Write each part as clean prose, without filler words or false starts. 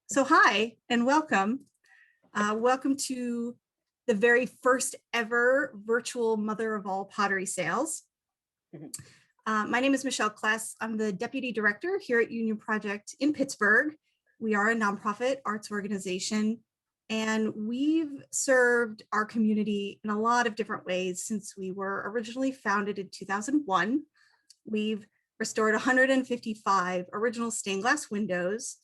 So hi and welcome. Welcome to the very first ever virtual Mother of All pottery sales. My name is Michelle Kless. I'm the Deputy Director here at Union Project in Pittsburgh. We are a nonprofit arts organization, and we've served our community in a lot of different ways since we were originally founded in 2001. We've restored 155 original stained glass windows.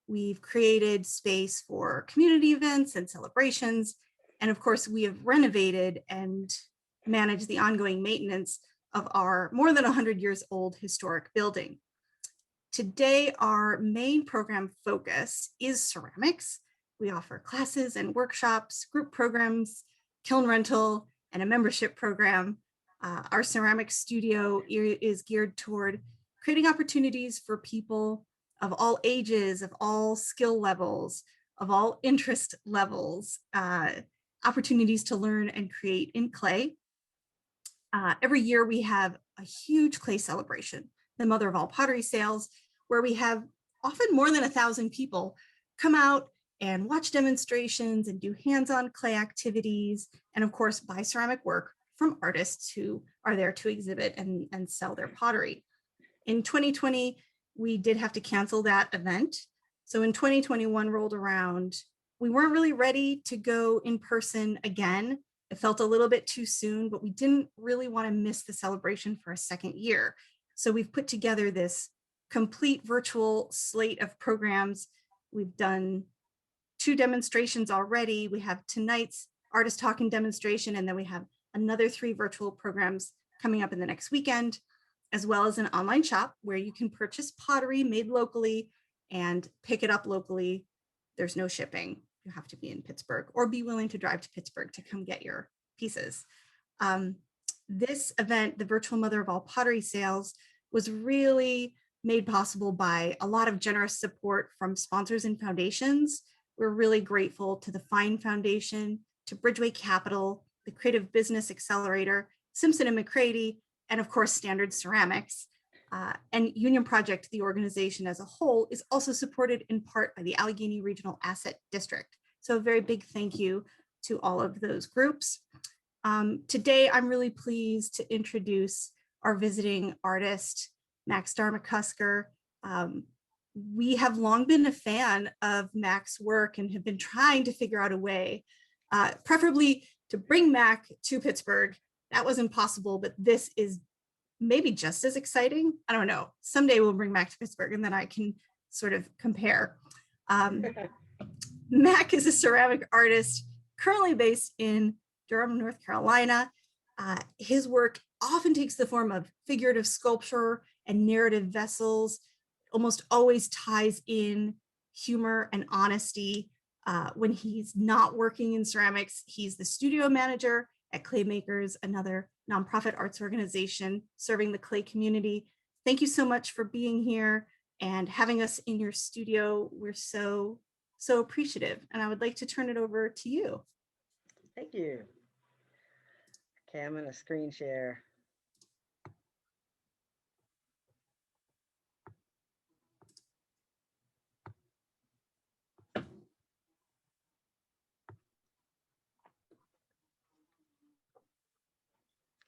We've created space for community events and celebrations. And of course, we have renovated and managed the ongoing maintenance of our more than 100 years old historic building. Today, our main program focus is ceramics. We offer classes and workshops, group programs, kiln rental, and a membership program. Our ceramics studio is geared toward creating opportunities for people of all ages, of all skill levels, of all interest levels, opportunities to learn and create in clay. Every year we have a huge clay celebration, the Mother of All pottery sales, where we have often more than 1,000 people come out and watch demonstrations and do hands-on clay activities, and of course buy ceramic work from artists who are there to exhibit and sell their pottery. In 2020, we did have to cancel that event. So when 2021 rolled around, we weren't really ready to go in person again. It felt a little bit too soon, but we didn't really want to miss the celebration for a second year. So we've put together this complete virtual slate of programs. We've done 2 demonstrations already. We have tonight's artist talking demonstration, and then we have another 3 virtual programs coming up in the next weekend, as well as an online shop where you can purchase pottery made locally and pick it up locally. There's no shipping. You have to be in Pittsburgh or be willing to drive to Pittsburgh to come get your pieces. This event, the Virtual Mother of All pottery sales, was really made possible by a lot of generous support from sponsors and foundations. We're really grateful to the Fine Foundation, to Bridgeway Capital, the Creative Business Accelerator, Simpson and McCready, and of course, Standard Ceramics. And Union Project, the organization as a whole, is also supported in part by the Allegheny Regional Asset District. So a very big thank you to all of those groups. Today, I'm really pleased to introduce our visiting artist, Star McCusker. We have long been a fan of Mac's work and have been trying to figure out a way, preferably to bring Mac to Pittsburgh. That was impossible, but this is maybe just as exciting. I don't know. Someday we'll bring Mac to Pittsburgh and then I can sort of compare. Mac is a ceramic artist currently based in Durham, North Carolina. His work often takes the form of figurative sculpture and narrative vessels, almost always ties in humor and honesty. When he's not working in ceramics, he's the studio manager at Claymakers, another nonprofit arts organization serving the clay community. Thank you so much for being here and having us in your studio. We're so appreciative. And I would like to turn it over to you. Thank you. Okay, I'm gonna screen share.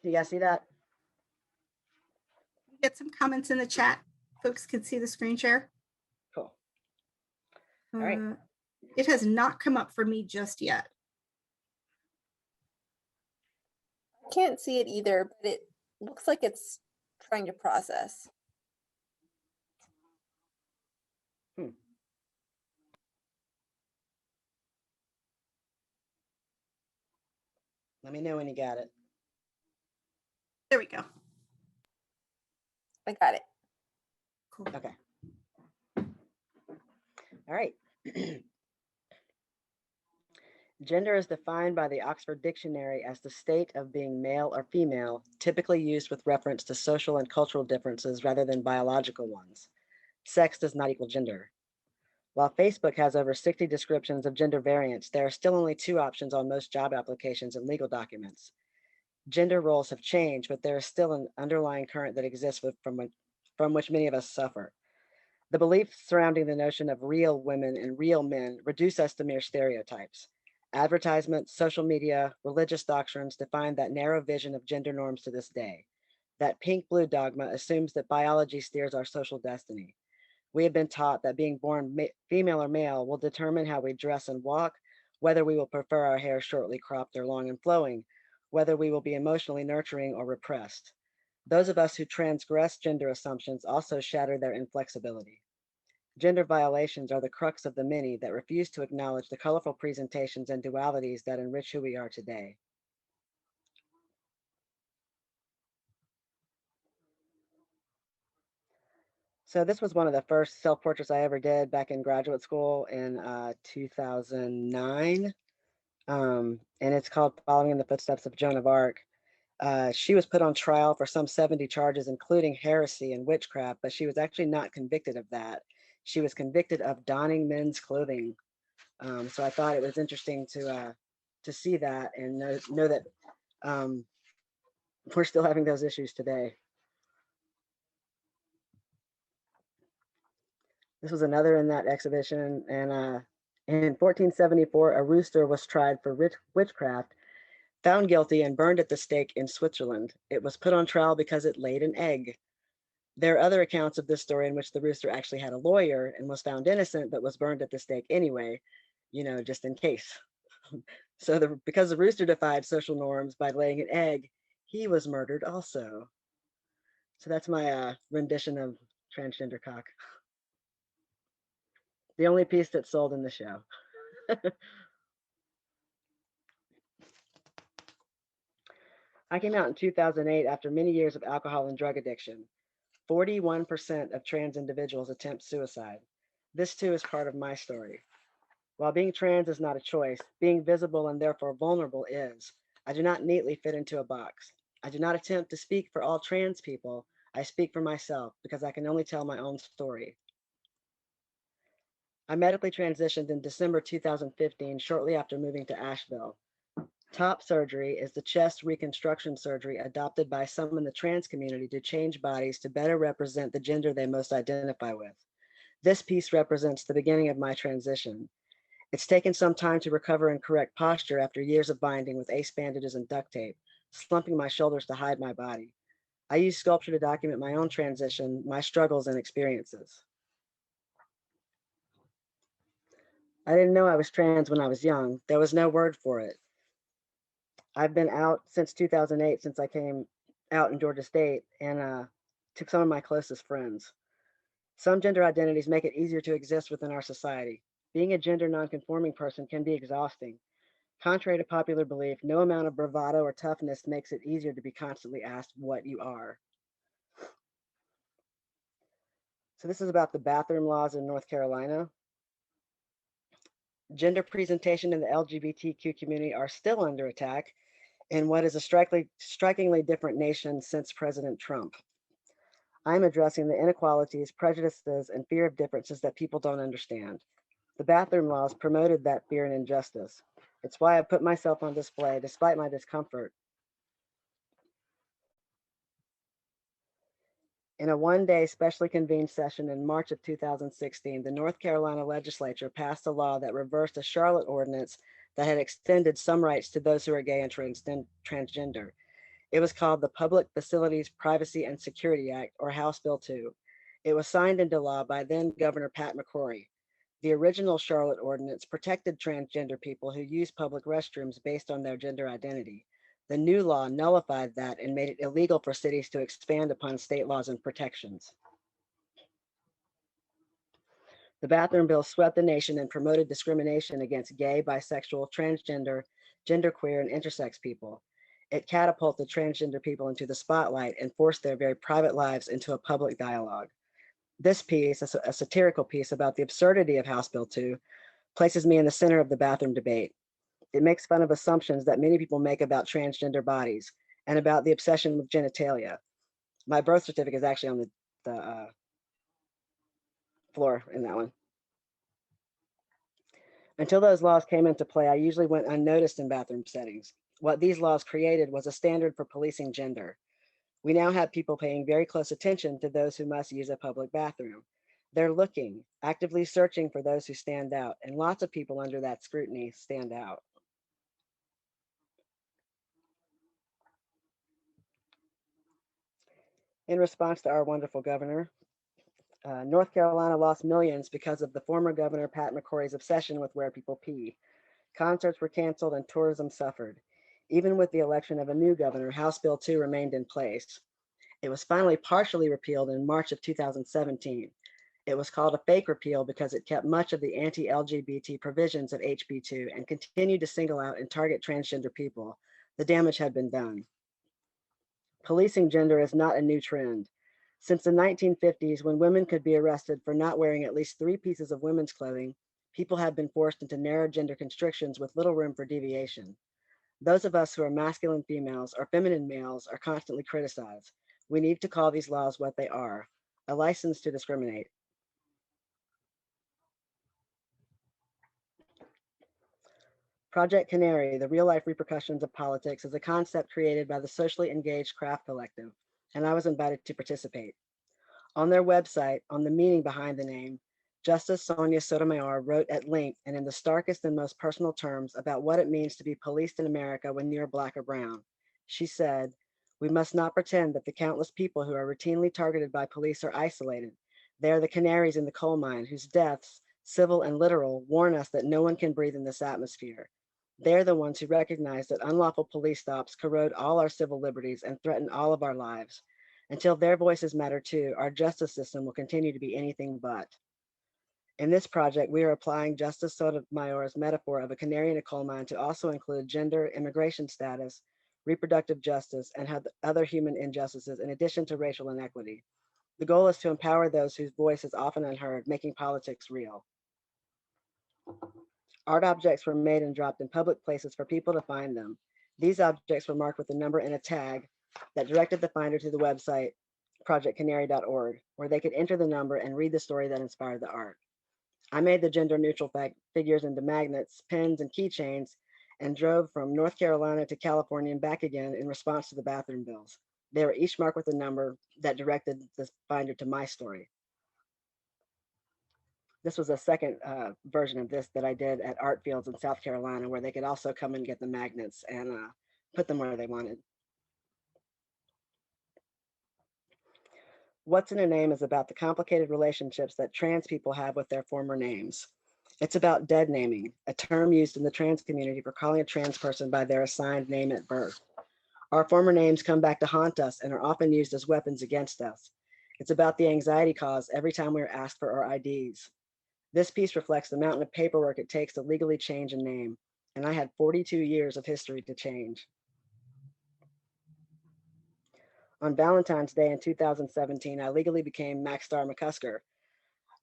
Can you guys see that? Get some comments in the chat. Folks can see the screen share. Cool. All right. It has not come up for me just yet. I can't see it either, but it looks like it's trying to process. Let me know when you got it. There we go. I got it. Cool. Okay. All right. Gender is defined by the Oxford Dictionary as the state of being male or female, typically used with reference to social and cultural differences rather than biological ones. Sex does not equal gender. While Facebook has over 60 descriptions of gender variants, there are still only 2 options on most job applications and legal documents. Gender roles have changed, but there is still an underlying current that exists from which many of us suffer. The beliefs surrounding the notion of real women and real men reduce us to mere stereotypes. Advertisements, social media, religious doctrines define that narrow vision of gender norms to this day. That pink-blue dogma assumes that biology steers our social destiny. We have been taught that being born female or male will determine how we dress and walk, whether we will prefer our hair shortly cropped or long and flowing, whether we will be emotionally nurturing or repressed. Those of us who transgress gender assumptions also shatter their inflexibility. Gender violations are the crux of the many that refuse to acknowledge the colorful presentations and dualities that enrich who we are today. So this was one of the first self-portraits I ever did back in graduate school in 2009. And it's called Following in the Footsteps of Joan of Arc. She was put on trial for some 70 charges, including heresy and witchcraft, but she was actually not convicted of that. She was convicted of donning men's clothing. So I thought it was interesting to see that and know that we're still having those issues today. This was another in that exhibition, and in 1474, a rooster was tried for witchcraft, found guilty, and burned at the stake in Switzerland. It was put on trial because it laid an egg. There are other accounts of this story in which the rooster actually had a lawyer and was found innocent, but was burned at the stake anyway, you know, just in case. So because the rooster defied social norms by laying an egg, he was murdered also. So that's my rendition of transgender cock. The only piece that's sold in the show. I came out in 2008 after many years of alcohol and drug addiction. 41% of trans individuals attempt suicide. This too is part of my story. While being trans is not a choice, being visible and therefore vulnerable is. I do not neatly fit into a box. I do not attempt to speak for all trans people. I speak for myself because I can only tell my own story. I medically transitioned in December 2015, shortly after moving to Asheville. Top surgery is the chest reconstruction surgery adopted by some in the trans community to change bodies to better represent the gender they most identify with. This piece represents the beginning of my transition. It's taken some time to recover and correct posture after years of binding with ace bandages and duct tape, slumping my shoulders to hide my body. I use sculpture to document my own transition, my struggles and experiences. I didn't know I was trans when I was young. There was no word for it. I've been out since 2008, since I came out in Georgia State, and took some of my closest friends. Some gender identities make it easier to exist within our society. Being a gender nonconforming person can be exhausting. Contrary to popular belief, no amount of bravado or toughness makes it easier to be constantly asked what you are. So this is about the bathroom laws in North Carolina. Gender presentation in the LGBTQ community are still under attack in what is a strikingly different nation since President Trump. I'm addressing the inequalities, prejudices, and fear of differences that people don't understand. The bathroom laws promoted that fear and injustice. It's why I put myself on display despite my discomfort. In a one-day specially convened session in March of 2016, the North Carolina legislature passed a law that reversed a Charlotte ordinance that had extended some rights to those who are gay and transgender. It was called the Public Facilities Privacy and Security Act, or House Bill 2. It was signed into law by then Governor Pat McCrory. The original Charlotte ordinance protected transgender people who use public restrooms based on their gender identity. The new law nullified that and made it illegal for cities to expand upon state laws and protections. The bathroom bill swept the nation and promoted discrimination against gay, bisexual, transgender, genderqueer, and intersex people. It catapulted transgender people into the spotlight and forced their very private lives into a public dialogue. This piece, a satirical piece about the absurdity of House Bill 2, places me in the center of the bathroom debate. It makes fun of assumptions that many people make about transgender bodies and about the obsession with genitalia. My birth certificate is actually on the floor in that one. Until those laws came into play, I usually went unnoticed in bathroom settings. What these laws created was a standard for policing gender. We now have people paying very close attention to those who must use a public bathroom. They're looking, actively searching for those who stand out, and lots of people under that scrutiny stand out. In response to our wonderful governor, North Carolina lost millions because of the former governor Pat McCrory's obsession with where people pee. Concerts were canceled and tourism suffered. Even with the election of a new governor, House Bill 2 remained in place. It was finally partially repealed in March of 2017. It was called a fake repeal because it kept much of the anti-LGBT provisions of HB 2 and continued to single out and target transgender people. The damage had been done. Policing gender is not a new trend. Since the 1950s, when women could be arrested for not wearing at least 3 pieces of women's clothing, people have been forced into narrow gender constrictions with little room for deviation. Those of us who are masculine females or feminine males are constantly criticized. We need to call these laws what they are, a license to discriminate. Project Canary, the real-life repercussions of politics, is a concept created by the socially engaged craft collective, and I was invited to participate. On their website, on the meaning behind the name, Justice Sonia Sotomayor wrote at length and in the starkest and most personal terms about what it means to be policed in America when you're Black or brown. She said, "We must not pretend that the countless people who are routinely targeted by police are isolated. They are the canaries in the coal mine whose deaths, civil and literal, warn us that no one can breathe in this atmosphere. They're the ones who recognize that unlawful police stops corrode all our civil liberties and threaten all of our lives. Until their voices matter too, our justice system will continue to be anything but." In this project, we are applying Justice Sotomayor's metaphor of a canary in a coal mine to also include gender, immigration status, reproductive justice, and other human injustices in addition to racial inequity. The goal is to empower those whose voice is often unheard, making politics real. Art objects were made and dropped in public places for people to find them. These objects were marked with a number and a tag that directed the finder to the website projectcanary.org, where they could enter the number and read the story that inspired the art. I made the gender neutral figures into magnets, pins, and keychains, and drove from North Carolina to California and back again in response to the bathroom bills. They were each marked with a number that directed the finder to my story. This was a second version of this that I did at Art Fields in South Carolina, where they could also come and get the magnets and put them where they wanted. What's in a Name is about the complicated relationships that trans people have with their former names. It's about dead naming, a term used in the trans community for calling a trans person by their assigned name at birth. Our former names come back to haunt us and are often used as weapons against us. It's about the anxiety caused every time we are asked for our IDs. This piece reflects the mountain of paperwork it takes to legally change a name, and I had 42 years of history to change. On Valentine's Day in 2017, I legally became Star McCusker.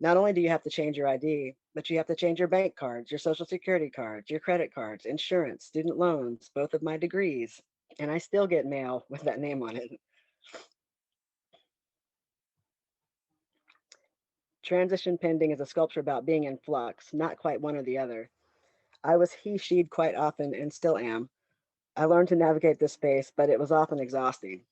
Not only do you have to change your ID, but you have to change your bank cards, your social security cards, your credit cards, insurance, student loans, both of my degrees, and I still get mail with that name on it. Transition Pending is a sculpture about being in flux, not quite one or the other. I was he, she'd quite often and still am. I learned to navigate this space, but it was often exhausting.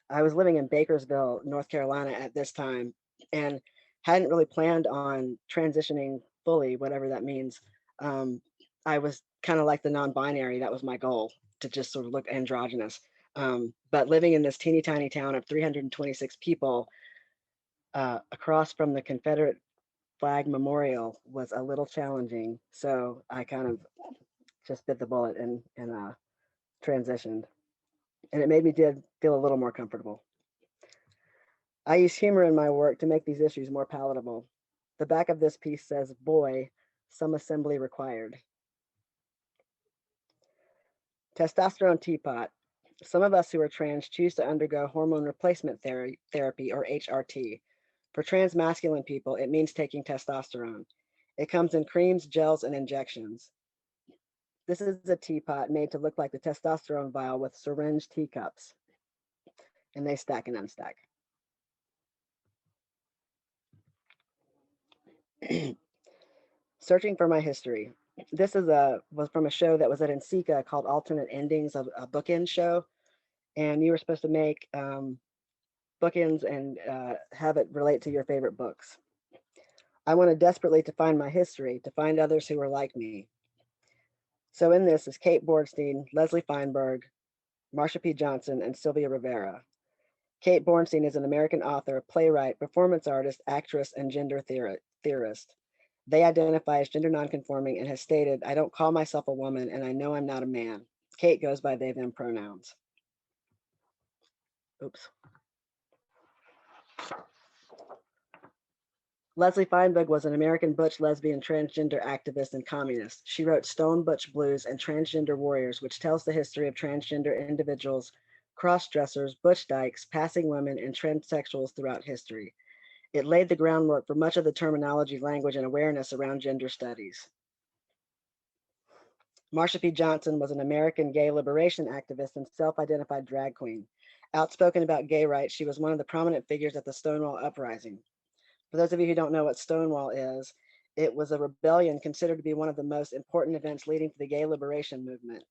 I was living in Bakersville, North Carolina at this time, and hadn't really planned on transitioning fully, whatever that means. I was kind of like the non-binary. That was my goal, to just sort of look androgynous. But living in this teeny tiny town of 326 people across from the Confederate flag memorial was a little challenging. So I kind of just bit the bullet and transitioned. And it made me feel a little more comfortable. I use humor in my work to make these issues more palatable. The back of this piece says, "Boy, some assembly required." Testosterone Teapot. Some of us who are trans choose to undergo hormone replacement therapy, or HRT. For trans masculine people, it means taking testosterone. It comes in creams, gels, and injections. This is a teapot made to look like the testosterone vial with syringe teacups, and they stack and unstack. Searching for my history. This was from a show that was at NCECA called Alternate Endings, of a bookend show, and you were supposed to make bookends and have it relate to your favorite books. I wanted desperately to find my history, to find others who were like me. So in this is Kate Bornstein, Leslie Feinberg, Marsha P. Johnson, and Sylvia Rivera. Kate Bornstein is an American author, playwright, performance artist, actress, and gender theorist. They identify as gender nonconforming and has stated, "I don't call myself a woman and I know I'm not a man." Kate goes by they, them pronouns. Oops. Leslie Feinberg was an American butch lesbian transgender activist and communist. She wrote Stone Butch Blues and Transgender Warriors, which tells the history of transgender individuals, cross-dressers, butch dykes, passing women, and transsexuals throughout history. It laid the groundwork for much of the terminology, language, and awareness around gender studies. Marsha P. Johnson was an American gay liberation activist and self-identified drag queen. Outspoken about gay rights, she was one of the prominent figures at the Stonewall Uprising. For those of you who don't know what Stonewall is, it was a rebellion considered to be one of the most important events leading to the gay liberation movement.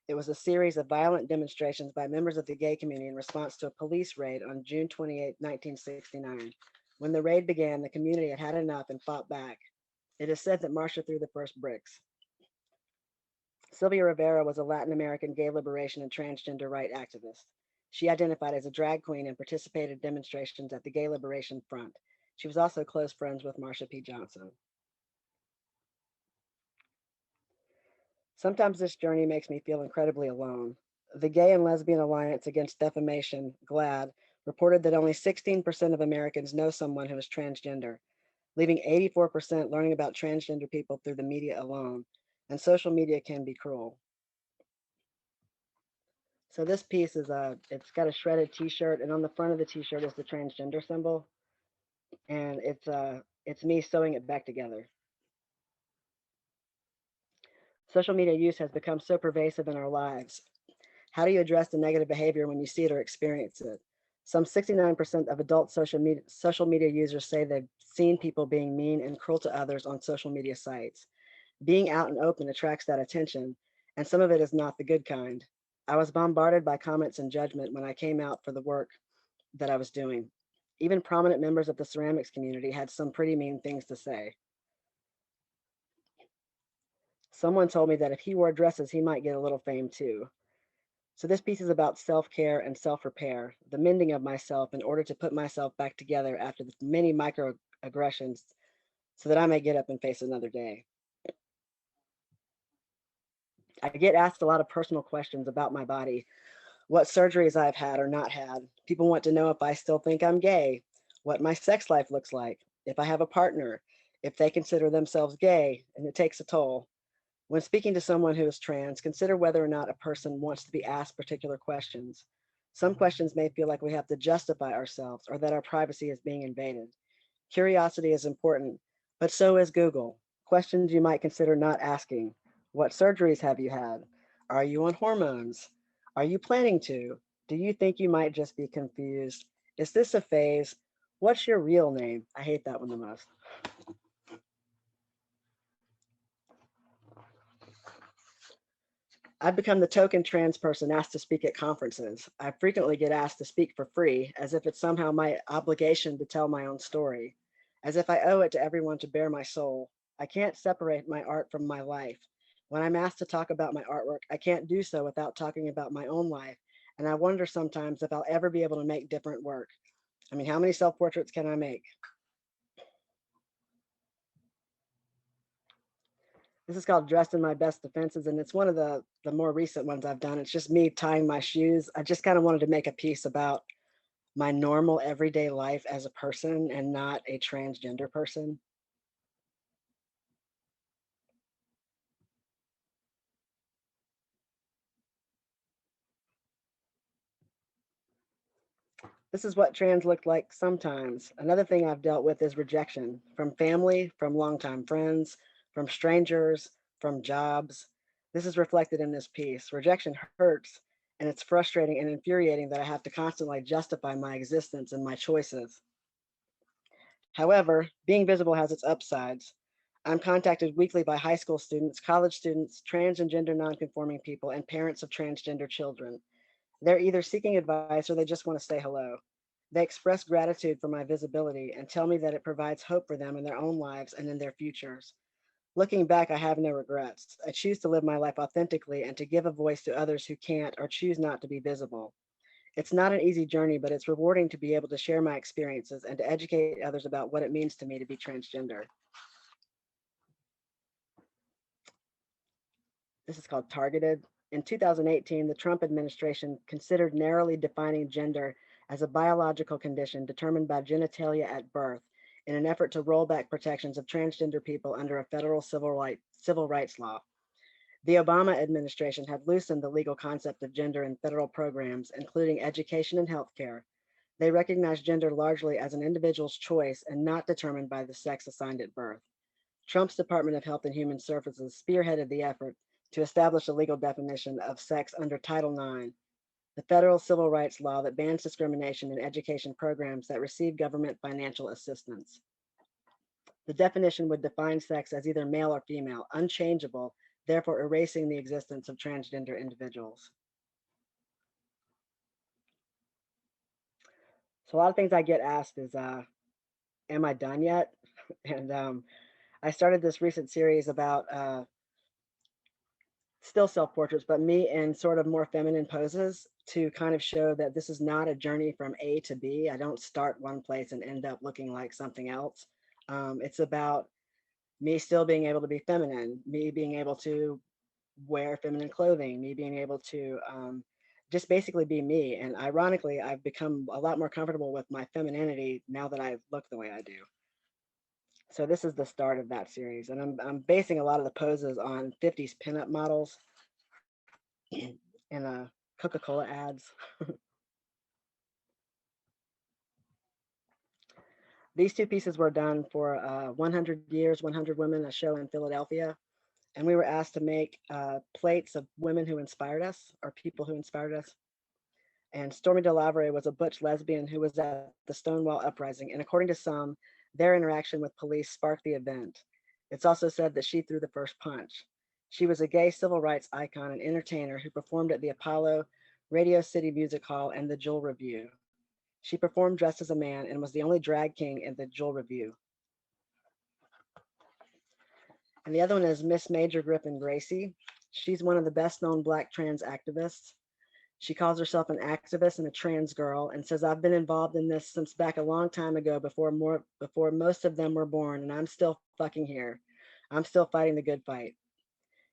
It was a series of violent demonstrations by members of the gay community in response to a police raid on June 28, 1969. When the raid began, the community had had enough and fought back. It is said that Marsha threw the first bricks. Sylvia Rivera was a Latin American gay liberation and transgender right activist. She identified as a drag queen and participated in demonstrations at the Gay Liberation Front. She was also close friends with Marsha P. Johnson. Sometimes this journey makes me feel incredibly alone. The Gay and Lesbian Alliance Against Defamation, GLAAD, reported that only 16% of Americans know someone who is transgender, leaving 84% learning about transgender people through the media alone. And social media can be cruel. So this piece is it's got a shredded T-shirt, and on the front of the T-shirt is the transgender symbol, and it's me sewing it back together. Social media use has become so pervasive in our lives. How do you address the negative behavior when you see it or experience it? Some 69% of adult social media users say they've seen people being mean and cruel to others on social media sites. Being out and open attracts that attention, and some of it is not the good kind. I was bombarded by comments and judgment when I came out for the work that I was doing. Even prominent members of the ceramics community had some pretty mean things to say. Someone told me that if he wore dresses, he might get a little fame too. So this piece is about self-care and self-repair, the mending of myself in order to put myself back together after the many microaggressions so that I may get up and face another day. I get asked a lot of personal questions about my body, what surgeries I've had or not had. People want to know if I still think I'm gay, what my sex life looks like, if I have a partner, if they consider themselves gay, and it takes a toll. When speaking to someone who is trans, consider whether or not a person wants to be asked particular questions. Some questions may feel like we have to justify ourselves or that our privacy is being invaded. Curiosity is important, but so is Google. Questions you might consider not asking. What surgeries have you had? Are you on hormones? Are you planning to? Do you think you might just be confused? Is this a phase? What's your real name? I hate that one the most. I've become the token trans person asked to speak at conferences. I frequently get asked to speak for free, as if it's somehow my obligation to tell my own story, as if I owe it to everyone to bare my soul. I can't separate my art from my life. When I'm asked to talk about my artwork, I can't do so without talking about my own life, and I wonder sometimes if I'll ever be able to make different work. I mean, how many self-portraits can I make? This is called Dressed in My Best Defenses, and it's one of the more recent ones I've done. It's just me tying my shoes. I just kind of wanted to make a piece about my normal everyday life as a person and not a transgender person. This is what trans looked like sometimes. Another thing I've dealt with is rejection from family, from longtime friends, from strangers, from jobs. This is reflected in this piece. Rejection hurts, and it's frustrating and infuriating that I have to constantly justify my existence and my choices. However, being visible has its upsides. I'm contacted weekly by high school students, college students, trans and gender nonconforming people, and parents of transgender children. They're either seeking advice or they just want to say hello. They express gratitude for my visibility and tell me that it provides hope for them in their own lives and in their futures. Looking back, I have no regrets. I choose to live my life authentically and to give a voice to others who can't or choose not to be visible. It's not an easy journey, but it's rewarding to be able to share my experiences and to educate others about what it means to me to be transgender. This is called Targeted. In 2018, the Trump administration considered narrowly defining gender as a biological condition determined by genitalia at birth in an effort to roll back protections of transgender people under a federal civil rights law. The Obama administration had loosened the legal concept of gender in federal programs, including education and healthcare. They recognize gender largely as an individual's choice and not determined by the sex assigned at birth. Trump's Department of Health and Human Services spearheaded the effort to establish a legal definition of sex under Title IX, the federal civil rights law that bans discrimination in education programs that receive government financial assistance. The definition would define sex as either male or female, unchangeable, therefore erasing the existence of transgender individuals. So a lot of things I get asked is, am I done yet? And I started this recent series about still self-portraits, but me in sort of more feminine poses to kind of show that this is not a journey from A to B. I don't start one place and end up looking like something else. It's about me still being able to be feminine, me being able to wear feminine clothing, me being able to just basically be me. And ironically, I've become a lot more comfortable with my femininity now that I look the way I do. So this is the start of that series. And I'm basing a lot of the poses on 50s pinup models and Coca-Cola ads. These two pieces were done for 100 Years, 100 Women, a show in Philadelphia. And we were asked to make plates of women who inspired us, or people who inspired us. And Stormy DeLavere was a butch lesbian who was at the Stonewall Uprising. And according to some, their interaction with police sparked the event. It's also said that she threw the first punch. She was a gay civil rights icon and entertainer who performed at the Apollo, Radio City Music Hall, and the Jewel Review. She performed dressed as a man and was the only drag king in the Jewel Review. And the other one is Miss Major Griffin Gracie. She's one of the best known Black trans activists. She calls herself an activist and a trans girl and says, I've been involved in this since back a long time ago before most of them were born, and I'm still fucking here. I'm still fighting the good fight.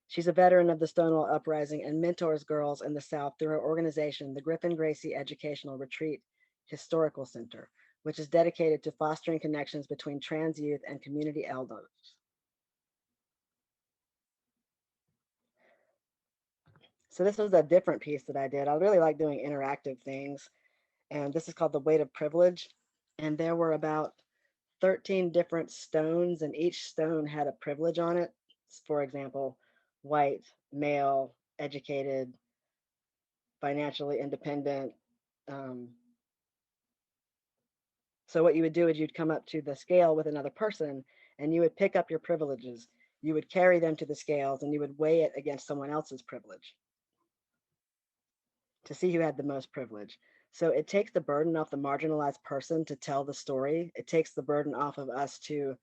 She's a veteran of the Stonewall Uprising and mentors girls in the South through her organization, the Griffin Gracie Educational Retreat Historical Center, which is dedicated to fostering connections between trans youth and community elders. So this was a different piece that I did. I really like doing interactive things. And this is called The Weight of Privilege. And there were about 13 different stones, and each stone had a privilege on it. For example, white, male, educated, financially independent. So what you would do is you'd come up to the scale with another person and you would pick up your privileges. You would carry them to the scales and you would weigh it against someone else's privilege to see who had the most privilege. So it takes the burden off the marginalized person to tell the story. It takes the burden off of us to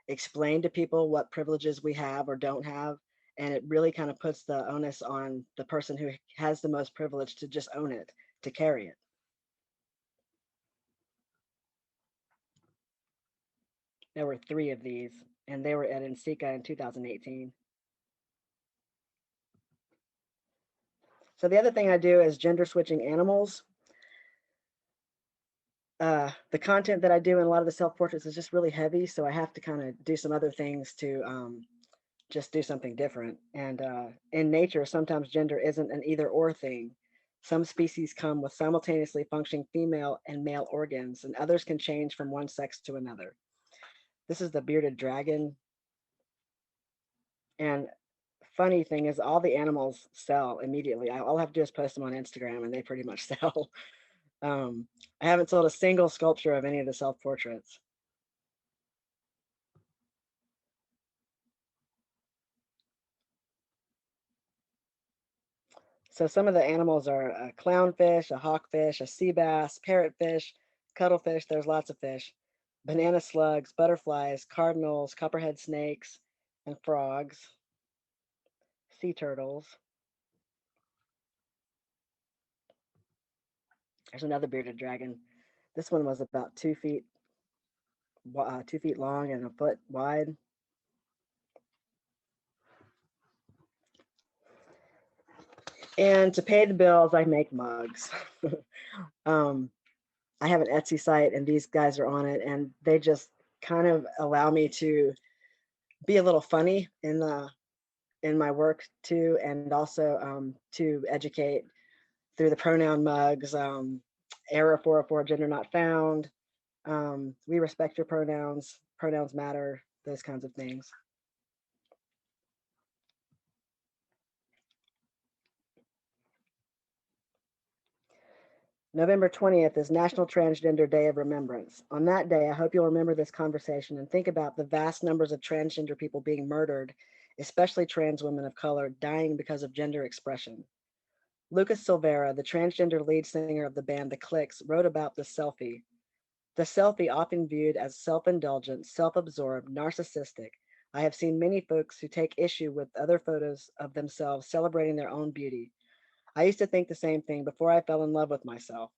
explain to people what privileges we have or don't have. And it really kind of puts the onus on the person who has the most privilege to just own it, to carry it. There were 3 of these, and they were at NCECA in 2018. So the other thing I do is gender switching animals. The content that I do in a lot of the self-portraits is just really heavy, so I have to kind of do some other things to just do something different. And in nature, sometimes gender isn't an either or thing. Some species come with simultaneously functioning female and male organs, and others can change from one sex to another. This is the bearded dragon. And funny thing is all the animals sell immediately. All I have to do is post them on Instagram and they pretty much sell. I haven't sold a single sculpture of any of the self-portraits. So some of the animals are a clownfish, a hawkfish, a sea bass, parrotfish, cuttlefish, there's lots of fish, banana slugs, butterflies, cardinals, copperhead snakes, and frogs, sea turtles. There's another bearded dragon. This one was about 2 feet, 2 feet long and a foot wide. And to pay the bills, I make mugs. I have an Etsy site and these guys are on it, and they just kind of allow me to be a little funny in my work too, and also to educate through the pronoun mugs, error 404, gender not found, we respect your pronouns, pronouns matter, those kinds of things. November 20th is National Transgender Day of Remembrance. On that day, I hope you'll remember this conversation and think about the vast numbers of transgender people being murdered, especially trans women of color dying because of gender expression. Lucas Silvera, the transgender lead singer of the band The Clicks, wrote about the selfie. The selfie, often viewed as self-indulgent, self-absorbed, narcissistic. I have seen many folks who take issue with other photos of themselves celebrating their own beauty. I used to think the same thing before I fell in love with myself.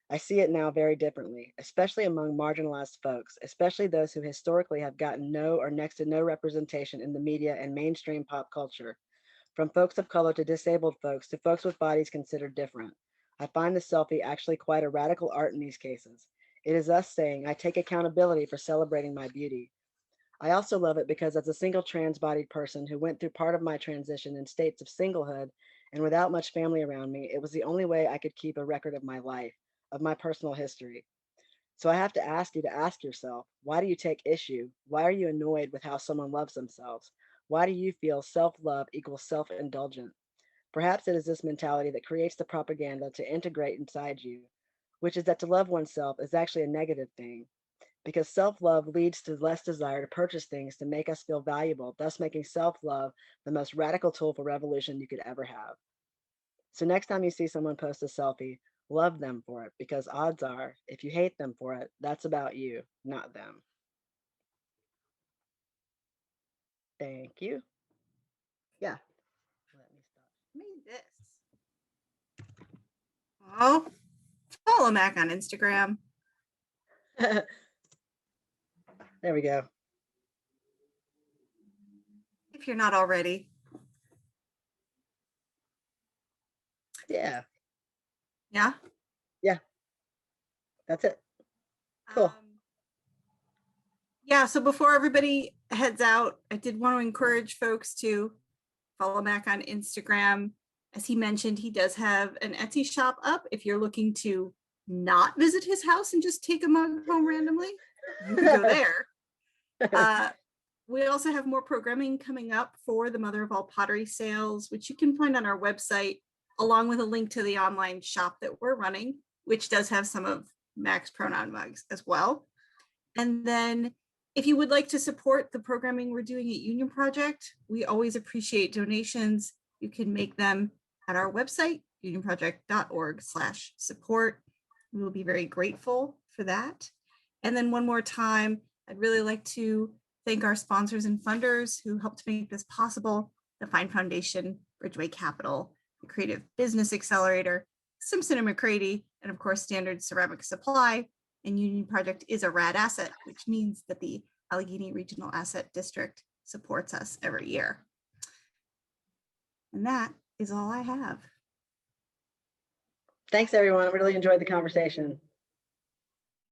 I see it now very differently, especially among marginalized folks, especially those who historically have gotten no or next to no representation in the media and mainstream pop culture. From folks of color to disabled folks to folks with bodies considered different. I find the selfie actually quite a radical art in these cases. It is us saying, I take accountability for celebrating my beauty. I also love it because as a single trans-bodied person who went through part of my transition in states of singlehood and without much family around me, it was the only way I could keep a record of my life, of my personal history. So I have to ask you to ask yourself, why do you take issue? Why are you annoyed with how someone loves themselves? Why do you feel self-love equals self-indulgent? Perhaps it is this mentality that creates the propaganda to integrate inside you, which is that to love oneself is actually a negative thing, because self-love leads to less desire to purchase things to make us feel valuable, thus making self-love the most radical tool for revolution you could ever have. So next time you see someone post a selfie, love them for it, because odds are, if you hate them for it, that's about you, not them. Thank you. Yeah. Let me Read this. Oh, follow Mac on Instagram. stop. There we go. If you're not already. Yeah. Yeah. Yeah. That's it. Cool. Yeah, so before everybody heads out, I did want to encourage folks to follow Mac on Instagram. As he mentioned, he does have an Etsy shop up. If you're looking to not visit his house and just take a mug home randomly, you can go there. We also have more programming coming up for the Mother of All Pottery sales, which you can find on our website, along with a link to the online shop that we're running, which does have some of Mac's pronoun mugs as well. And then if you would like to support the programming we're doing at Union Project, we always appreciate donations. You can make them at our website, unionproject.org/support. We will be very grateful for that. And then one more time, I'd really like to thank our sponsors and funders who helped make this possible: the Fine Foundation, Bridgeway Capital, the Creative Business Accelerator, Simpson and McCready, and of course, Standard Ceramic Supply. And Union Project is a RAD asset, which means that the Allegheny Regional Asset District supports us every year. And that is all I have. Thanks, everyone. I really enjoyed the conversation.